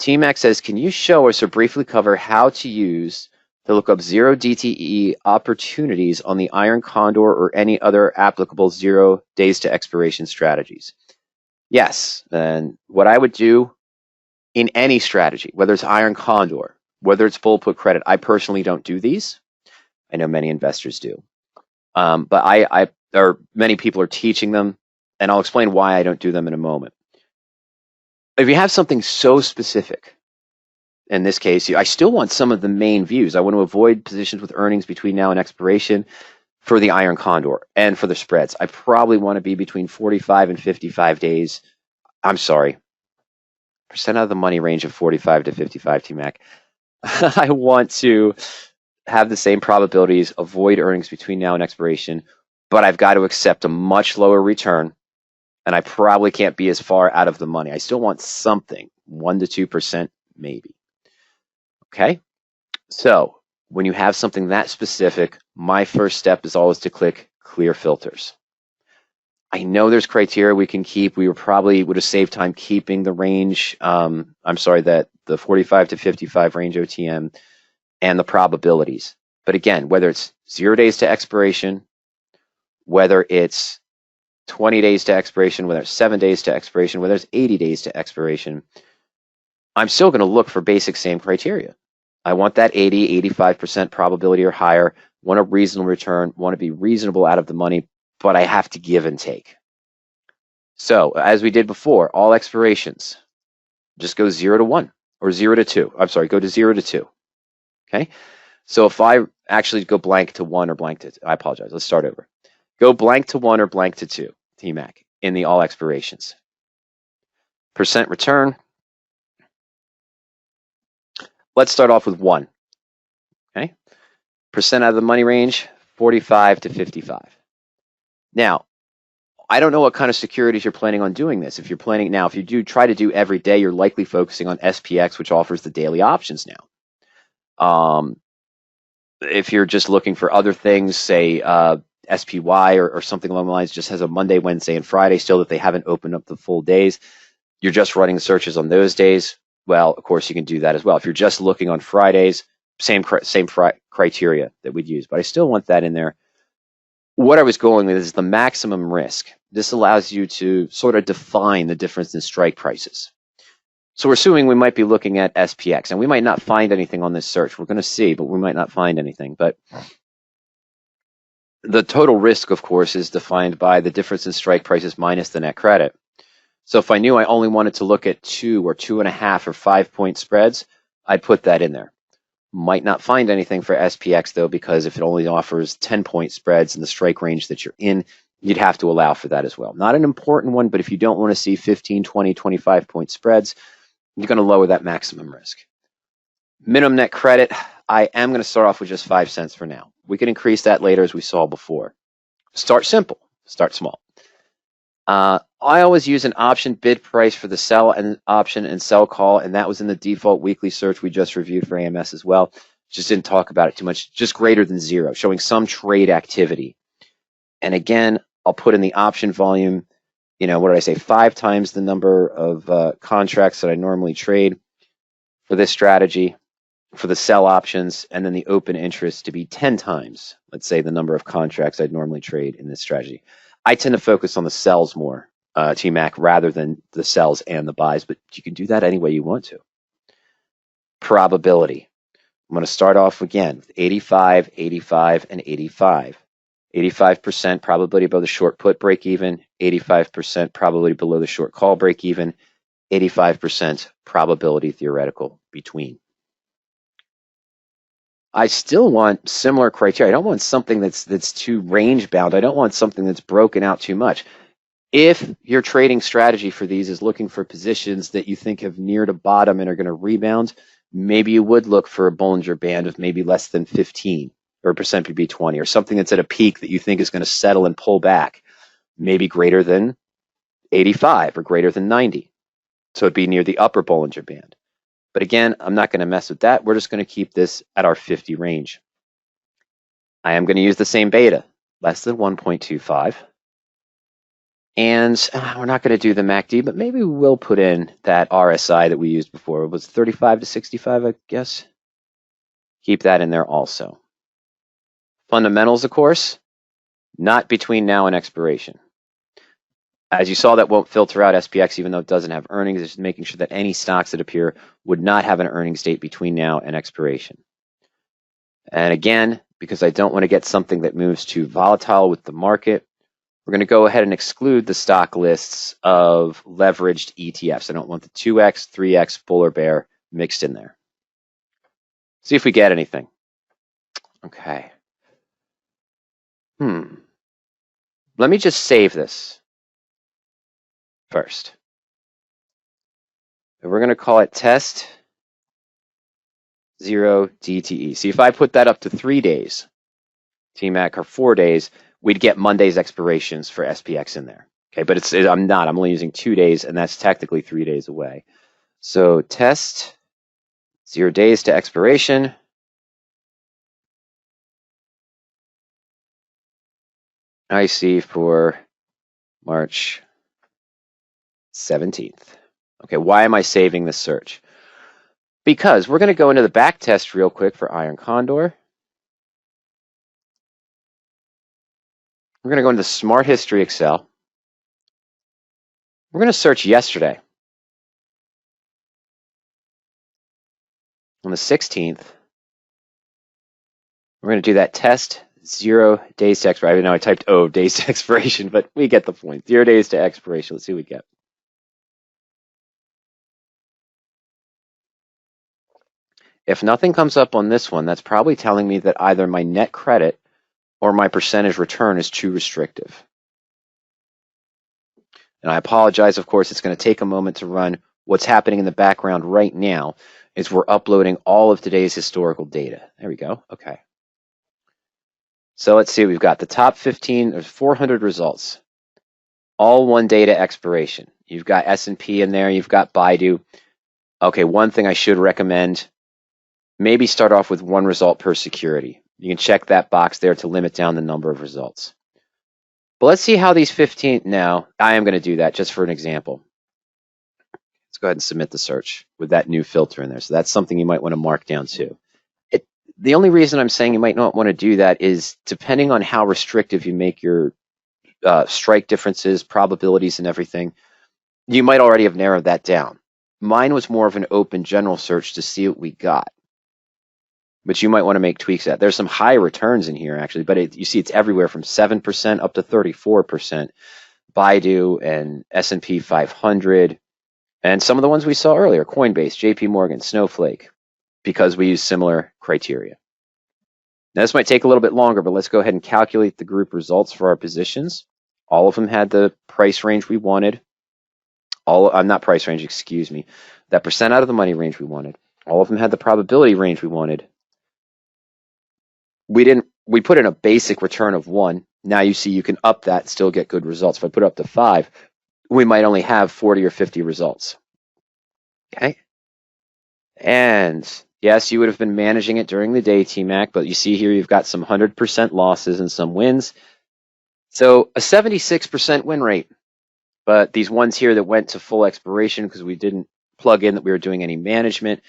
T-Mac says, can you show us or briefly cover how to look up zero DTE opportunities on the Iron Condor or any other applicable 0 days to expiration strategies? Yes, and what I would do in any strategy, whether it's Iron Condor, whether it's bull put credit, I personally don't do these. I know many investors do. But many people are teaching them, and I'll explain why I don't do them in a moment. If you have something so specific, in this case, I still want some of the main views. I want to avoid positions with earnings between now and expiration for the Iron Condor and for the spreads. I probably want to be between 45 and 55 days. I'm sorry, percent out of the money range of 45 to 55, T-Mac. I want to have the same probabilities, avoid earnings between now and expiration, but I've got to accept a much lower return, and I probably can't be as far out of the money. I still want something, 1 to 2% maybe. Okay, so when you have something that specific, my first step is always to click Clear Filters. I know there's criteria we can keep. We would have saved time keeping the range. The 45 to 55 range OTM and the probabilities. But again, whether it's 0 days to expiration, whether it's 20 days to expiration, whether it's 7 days to expiration, whether it's 80 days to expiration, I'm still going to look for basic same criteria. I want that 80, 85% probability or higher, want a reasonable return, want to be reasonable out of the money, but I have to give and take. So as we did before, all expirations, just go 0 to 1 or 0 to 2. I'm sorry, go to 0 to 2. Okay. So if I actually go blank to 1 or blank to 2, I apologize. Let's start over. Go blank to 1 or blank to 2, T-Mac, in the all expirations. Percent return. Let's start off with 1. Okay. Percent out of the money range, 45 to 55. Now, I don't know what kind of securities you're planning on doing this. If you do try to do every day, you're likely focusing on SPX, which offers the daily options now. If you're just looking for other things, say SPY or something along the lines, just has a Monday, Wednesday, and Friday still that they haven't opened up the full days, you're just running searches on those days, well, of course, you can do that as well. If you're just looking on Fridays, same criteria that we'd use, but I still want that in there. What I was going with is the maximum risk. This allows you to sort of define the difference in strike prices. So we're assuming we might be looking at SPX, and we might not find anything on this search. We're going to see, but we might not find anything. But the total risk, of course, is defined by the difference in strike prices minus the net credit. So if I knew I only wanted to look at 2 or 2.5 or 5 point spreads, I'd put that in there. Might not find anything for SPX, though, because if it only offers 10 point spreads in the strike range that you're in, you'd have to allow for that as well. Not an important one, but if you don't want to see 15, 20, 25 point spreads, you're going to lower that maximum risk. Minimum net credit, I am going to start off with just 5 cents for now. We can increase that later, as we saw before. Start simple, start small. I always use an option bid price for the sell and option and sell call, and that was in the default weekly search we just reviewed for AMS as well. Just didn't talk about it too much, just greater than 0, showing some trade activity. And again, I'll put in the option volume, what did I say, 5 times the number of contracts that I normally trade for this strategy, for the sell options, and then the open interest to be 10 times, let's say, the number of contracts I'd normally trade in this strategy. I tend to focus on the sells more, T-Mac, rather than the sells and the buys, but you can do that any way you want to. Probability. I'm going to start off again with 85, 85, and 85. 85% probability above the short put break even, 85% probability below the short call break even, 85% probability theoretical between. I still want similar criteria. I don't want something that's too range bound. I don't want something that's broken out too much. If your trading strategy for these is looking for positions that you think have neared a bottom and are going to rebound, maybe you would look for a Bollinger Band of maybe less than 15 or percent PB20, or something that's at a peak that you think is going to settle and pull back, maybe greater than 85 or greater than 90. So it'd be near the upper Bollinger Band. But again, I'm not going to mess with that. We're just going to keep this at our 50 range. I am going to use the same beta, less than 1.25, And we're not going to do the MACD, but maybe we will put in that RSI that we used before. It was 35 to 65, I guess. Keep that in there also. Fundamentals, of course, not between now and expiration. As you saw, that won't filter out SPX even though it doesn't have earnings. It's just making sure that any stocks that appear would not have an earnings date between now and expiration. And again, because I don't want to get something that moves too volatile with the market, we're going to go ahead and exclude the stock lists of leveraged ETFs. I don't want the 2X, 3X, bull or bear mixed in there. See if we get anything. Okay. Let me just save this first. And we're going to call it test 0 DTE. See, if I put that up to 3 days, TMAC, or 4 days, we'd get Monday's expirations for SPX in there. Okay, but I'm only using 2 days, and that's technically 3 days away. So test 0 days to expiration. I see for March 17th. Okay, why am I saving this search? Because we're going to go into the back test real quick for Iron Condor. We're going to go into Smart History Excel. We're going to search yesterday. On the 16th, we're going to do that test 0 days to expiration. I know I typed O, days to expiration, but we get the point. 0 days to expiration. Let's see what we get. If nothing comes up on this one, that's probably telling me that either my net credit or my percentage return is too restrictive. And I apologize, of course, it's going to take a moment to run. What's happening in the background right now is we're uploading all of today's historical data. There we go. Okay. So let's see, we've got the top 15, there's 400 results, all 1 day to expiration. You've got S&P in there, you've got Baidu. Okay, one thing I should recommend, maybe start off with 1 result per security. You can check that box there to limit down the number of results. But let's see how these 15, now I am going to do that just for an example. Let's go ahead and submit the search with that new filter in there. So that's something you might want to mark down too. The only reason I'm saying you might not want to do that is depending on how restrictive you make your strike differences, probabilities, and everything, you might already have narrowed that down. Mine was more of an open general search to see what we got. But you might want to make tweaks at. There's some high returns in here, actually, but you see it's everywhere from 7% up to 34%. Baidu and S&P 500, and some of the ones we saw earlier, Coinbase, JP Morgan, Snowflake, because we use similar criteria. Now, this might take a little bit longer, but let's go ahead and calculate the group results for our positions. All of them had the price range we wanted. Not price range, excuse me. That percent out of the money range we wanted. All of them had the probability range we wanted. We put in a basic return of 1. Now you see you can up that and still get good results. If I put it up to 5, we might only have 40 or 50 results. Okay? And yes, you would have been managing it during the day, TMAC, but you see here you've got some 100% losses and some wins. So a 76% win rate. But these ones here that went to full expiration because we didn't plug in that we were doing any management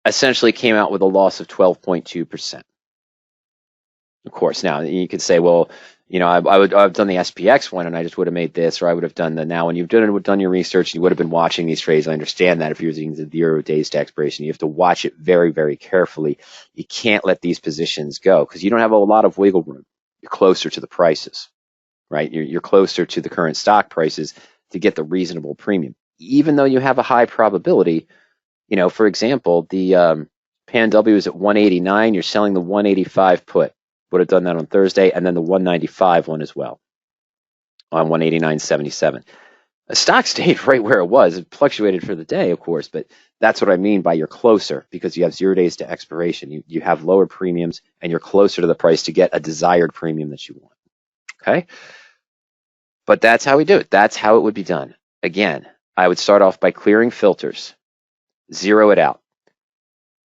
essentially came out with a loss of 12.2%. Of course, now you could say, well, you know, I've done the SPX one and I just would have made this, or I would have done the now. When you've done your research, you would have been watching these trades. I understand that if you're using the 0 days to expiration, you have to watch it very, very carefully. You can't let these positions go because you don't have a lot of wiggle room. You're closer to the prices, right? You're closer to the current stock prices to get the reasonable premium. Even though you have a high probability, you know, for example, the PAN-W is at 189. You're selling the 185 put. Would have done that on Thursday, and then the 195 one as well on 189.77. The stock stayed right where it was. It fluctuated for the day, of course, but that's what I mean by you're closer because you have 0 days to expiration. You have lower premiums, and you're closer to the price to get a desired premium that you want. Okay? But that's how we do it. That's how it would be done. Again, I would start off by clearing filters, 0 it out.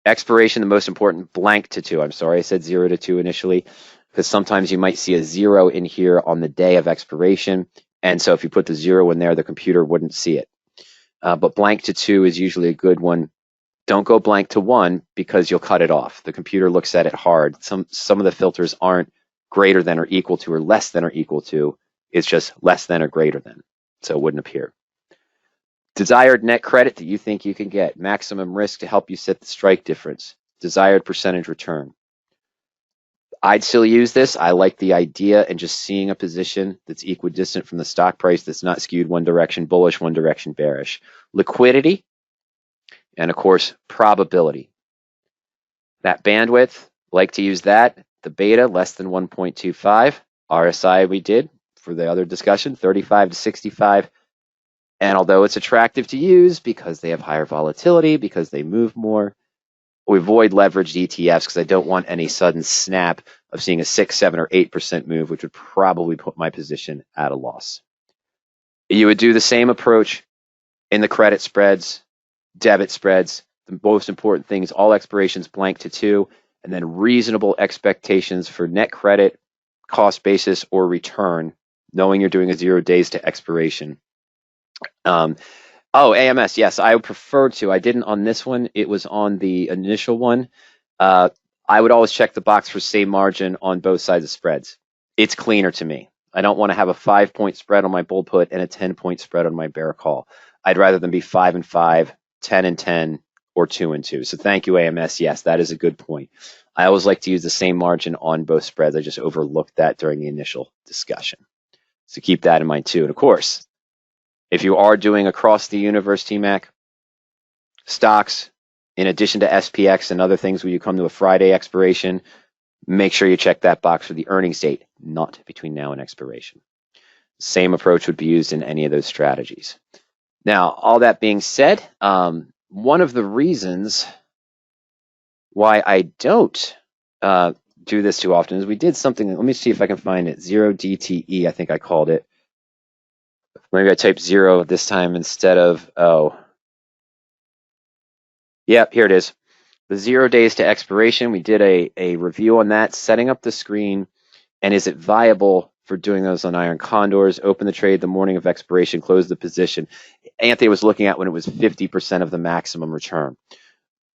Expiration, the most important, blank to 2. I'm sorry, I said 0 to 2 initially, because sometimes you might see a 0 in here on the day of expiration. And so if you put the 0 in there, the computer wouldn't see it. But blank to 2 is usually a good one. Don't go blank to 1 because you'll cut it off. The computer looks at it hard. Some of the filters aren't greater than or equal to or less than or equal to. It's just less than or greater than. So it wouldn't appear. Desired net credit that you think you can get. Maximum risk to help you set the strike difference. Desired percentage return. I'd still use this. I like the idea and just seeing a position that's equidistant from the stock price that's not skewed one direction bullish, one direction bearish. Liquidity, and of course, probability. That bandwidth, like to use that. The beta, less than 1.25. RSI we did for the other discussion, 35 to 65. And although it's attractive to use because they have higher volatility, because they move more, we avoid leveraged ETFs because I don't want any sudden snap of seeing a 6, 7, or 8% move, which would probably put my position at a loss. You would do the same approach in the credit spreads, debit spreads. The most important thing is all expirations blank to 2, and then reasonable expectations for net credit, cost basis, or return, knowing you're doing a 0 days to expiration. Oh, AMS, yes, I prefer to. I didn't on this one. It was on the initial one. I would always check the box for same margin on both sides of spreads. It's cleaner to me. I don't want to have a 5-point spread on my bull put and a 10-point spread on my bear call. I'd rather them be 5 and 5, 10 and 10, or 2 and 2. So thank you, AMS. Yes, that is a good point. I always like to use the same margin on both spreads. I just overlooked that during the initial discussion. So keep that in mind too. And of course, if you are doing across the universe, TMAC, stocks, in addition to SPX and other things when you come to a Friday expiration, make sure you check that box for the earnings date, not between now and expiration. Same approach would be used in any of those strategies. Now, all that being said, one of the reasons why I don't do this too often is we did something, let me see if I can find it, 0 DTE, I think I called it. Maybe I typed 0 this time instead of O. Yep, here it is. The 0 days to expiration. We did a review on that, setting up the screen, and is it viable for doing those on Iron Condors? Open the trade the morning of expiration, close the position. Anthony was looking at when it was 50% of the maximum return.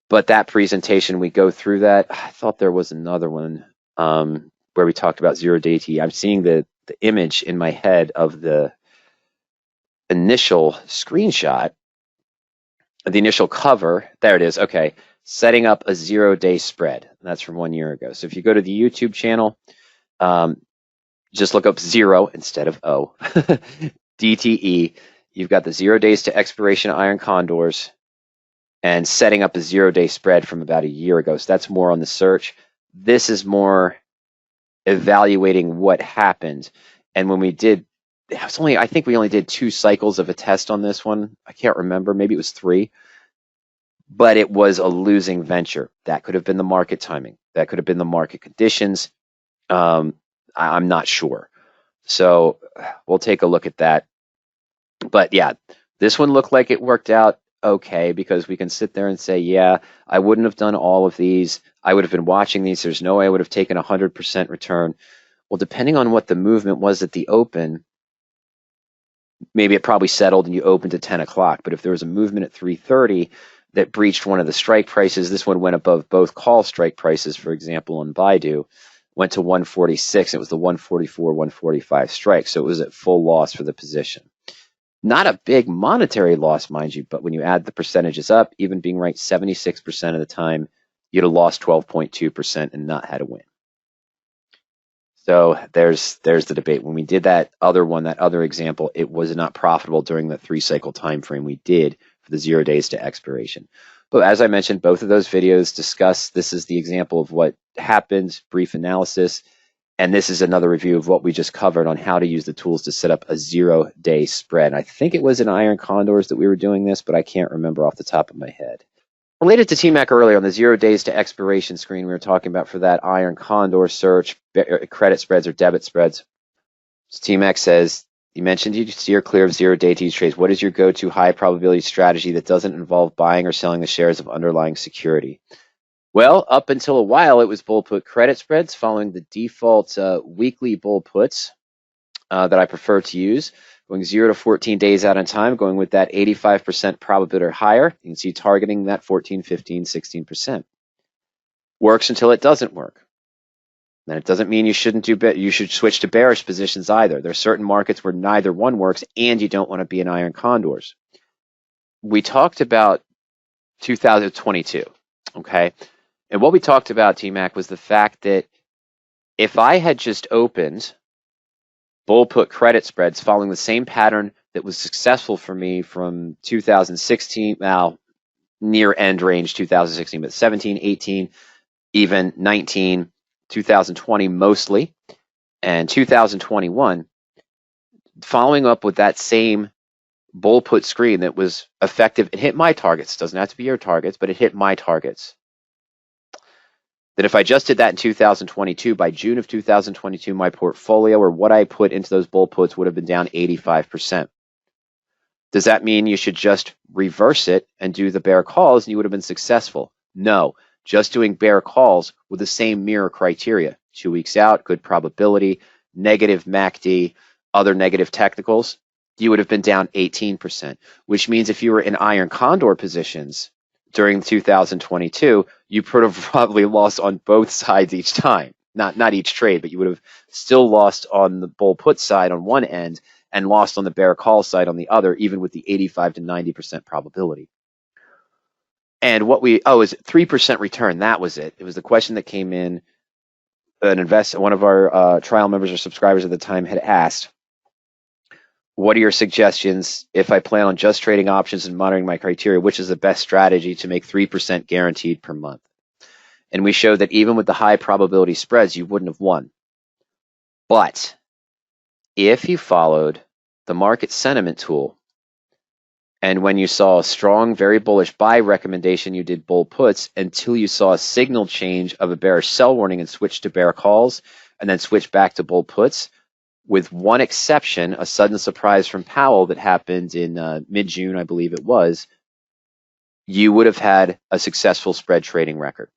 But that presentation, we go through that. I thought there was another one where we talked about 0 DTE. I'm seeing the image in my head of the initial screenshot, the initial cover. There it is. Okay. Setting up a 0 day spread. That's from 1 year ago. So if you go to the YouTube channel, just look up 0 instead of O. DTE. You've got the 0 days to expiration Iron Condors and setting up a 0 day spread from about a year ago. So that's more on the search. This is more evaluating what happened. And when we did, it was only, I think we only did 2 cycles of a test on this one. I can't remember. Maybe it was 3. But it was a losing venture. That could have been the market timing. That could have been the market conditions. I'm not sure. So we'll take a look at that. But yeah, this one looked like it worked out okay because we can sit there and say, yeah, I wouldn't have done all of these. I would have been watching these. There's no way I would have taken 100% return. Well, depending on what the movement was at the open, maybe it probably settled and you opened at 10 o'clock. But if there was a movement at 3:30 that breached one of the strike prices, this one went above both call strike prices, for example, on Baidu, went to 146. It was the 144, 145 strike. So it was at full loss for the position. Not a big monetary loss, mind you, but when you add the percentages up, even being right 76% of the time, you'd have lost 12.2% and not had a win. So there's the debate. When we did that other one, that other example, it was not profitable during the 3-cycle time frame we did for the 0 days to expiration. But as I mentioned, both of those videos discuss, this is the example of what happened, brief analysis, and this is another review of what we just covered on how to use the tools to set up a 0 day spread. I think it was in Iron Condors that we were doing this, but I can't remember off the top of my head. Related to TMAC earlier on the 0 days to expiration screen, we were talking about for that Iron Condor search, credit spreads or debit spreads. So TMAC says, you mentioned you steer clear of 0 day trades. What is your go-to high probability strategy that doesn't involve buying or selling the shares of underlying security? Well, up until a while, it was bull put credit spreads following the default weekly bull puts that I prefer to use. going 0 to 14 days out in time, going with that 85% probability or higher. You can see targeting that 14, 15, 16%. Works until it doesn't work. And it doesn't mean you shouldn't you should switch to bearish positions either. There are certain markets where neither one works and you don't want to be in iron condors. We talked about 2022, okay? And what we talked about, T-Mac, was the fact that if I had just opened bull put credit spreads following the same pattern that was successful for me from 2016, now near end range 2016, but 17, 18, even 19, 2020 mostly, and 2021, following up with that same bull put screen that was effective, it hit my targets. It doesn't have to be your targets, but it hit my targets. That if I just did that in 2022, by June of 2022, my portfolio or what I put into those bull puts would have been down 85%. Does that mean you should just reverse it and do the bear calls and you would have been successful? No, just doing bear calls with the same mirror criteria. 2 weeks out, good probability, negative MACD, other negative technicals, you would have been down 18%, which means if you were in iron condor positions during 2022, you would have probably lost on both sides each time. Not each trade, but you would have still lost on the bull put side on one end and lost on the bear call side on the other, even with the 85 to 90% probability. And what is 3% return? That was it. It was the question that came in. One of our trial members or subscribers at the time had asked, what are your suggestions if I plan on just trading options and monitoring my criteria? Which is the best strategy to make 3% guaranteed per month? And we showed that even with the high probability spreads, you wouldn't have won. But if you followed the market sentiment tool, and when you saw a strong, very bullish buy recommendation, you did bull puts until you saw a signal change of a bearish sell warning and switched to bear calls, and then switched back to bull puts, with one exception, a sudden surprise from Powell that happened in mid-June, I believe it was, you would have had a successful spread trading record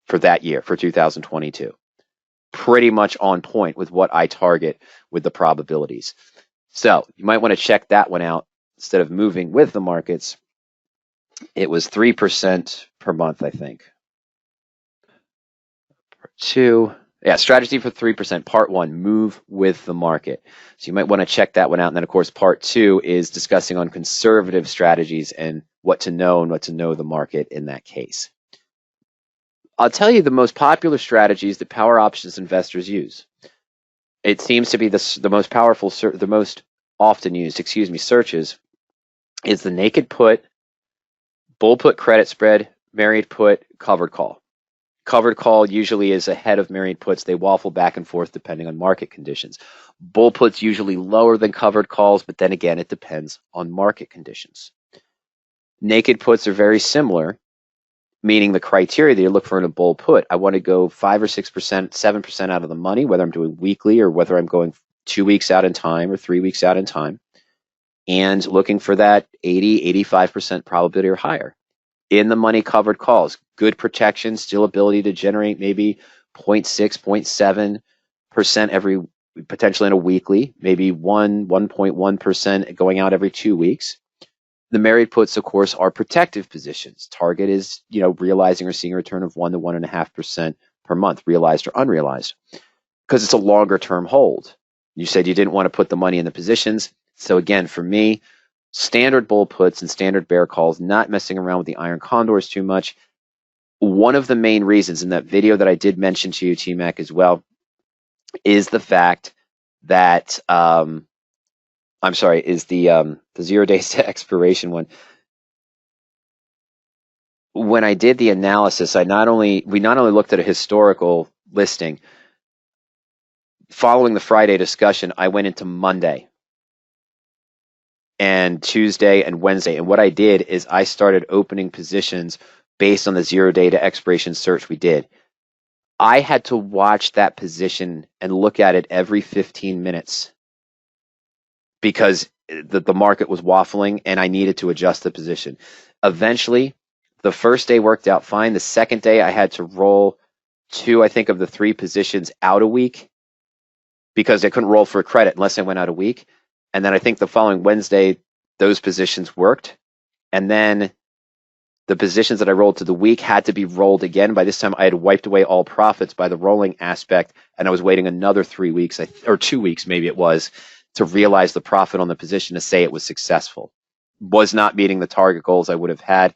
for that year, for 2022. Pretty much on point with what I target with the probabilities. So you might want to check that one out. Instead of moving with the markets, it was 3% per month, I think. Part 2. Yeah, strategy for 3%. Part 1, move with the market. So you might want to check that one out. And then, of course, part 2 is discussing on conservative strategies and what to know and what to know the market in that case. I'll tell you the most popular strategies that PowerOptions investors use. It seems to be the most powerful, the most often used, searches is the naked put, bull put credit spread, married put, covered call. Covered call usually is ahead of married puts. They waffle back and forth depending on market conditions. Bull puts usually lower than covered calls, but then again, it depends on market conditions. Naked puts are very similar, meaning the criteria that you look for in a bull put. I want to go 5 or 6%, 7% out of the money, whether I'm doing weekly or whether I'm going 2 weeks out in time or 3 weeks out in time, and looking for that 80, 85% probability or higher. In the money covered calls, good protection, still ability to generate maybe 0.6, 0.7% every, potentially in a weekly, maybe 1.1% going out every 2 weeks. The married puts, of course, are protective positions. Target is, realizing or seeing a return of 1 to 1.5% per month, realized or unrealized, because it's a longer term hold. You said you didn't want to put the money in the positions. So again, for me, standard bull puts and standard bear calls, not messing around with the iron condors too much. One of the main reasons in that video that I did mention to you, T-Mac, as well, is the fact that, is the 0 days to expiration one. When I did the analysis, we not only looked at a historical listing. Following the Friday discussion, I went into Monday and Tuesday and Wednesday. And what I did is I started opening positions based on the 0 day to expiration search we did. I had to watch that position and look at it every 15 minutes because the market was waffling and I needed to adjust the position. Eventually, the first day worked out fine. The second day, I had to roll 2, I think, of the 3 positions out a week because I couldn't roll for a credit unless I went out a week. And then I think the following Wednesday, those positions worked. And then the positions that I rolled to the week had to be rolled again. By this time, I had wiped away all profits by the rolling aspect, and I was waiting another 3 weeks, or 2 weeks maybe it was, to realize the profit on the position to say it was successful. Was not meeting the target goals I would have had.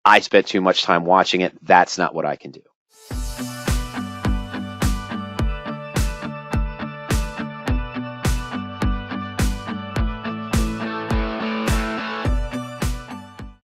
I spent too much time watching it. That's not what I can do.